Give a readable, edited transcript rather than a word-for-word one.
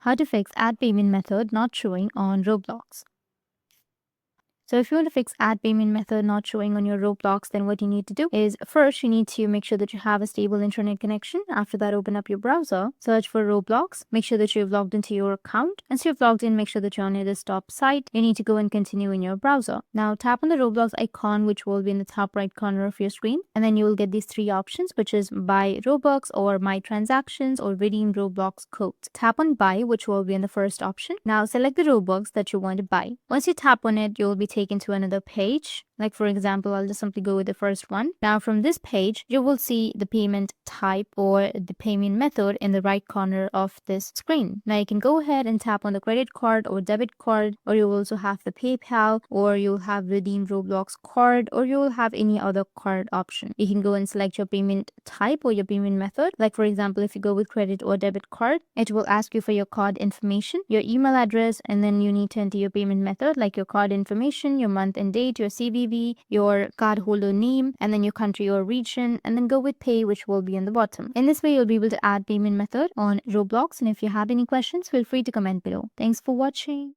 How to fix add payment method not showing on Roblox. So if you want to fix add payment method not showing on your Roblox, then what you need to do is first you need to make sure that you have a stable internet connection. After that, open up your browser, search for Roblox, make sure that you've logged into your account. Once you've logged in, make sure that you're on your desktop site. You need to go and continue in your browser. Now tap on the Roblox icon, which will be in the top right corner of your screen, and then you will get these three options, which is buy Robux or my transactions or redeem Roblox codes. Tap on buy, which will be in the first option. Now select the Robux that you want to buy. Once you tap on it, you'll be taken to another page. Like for example, I'll just simply go with the first one. Now from this page, you will see the payment type or the payment method in the right corner of this screen. Now you can go ahead and tap on the credit card or debit card, or you will also have the PayPal, or you'll have redeem Roblox card, or you will have any other card option. You can go and select your payment type or your payment method. Like for example, if you go with credit or debit card, it will ask you for your card information, your email address, and then you need to enter your payment method like your card information, your month and date, your CVV, your cardholder name, and then your country or region, and then go with pay, which will be on the bottom. In this way, you'll be able to add payment method on Roblox. And if you have any questions, feel free to comment below. Thanks for watching.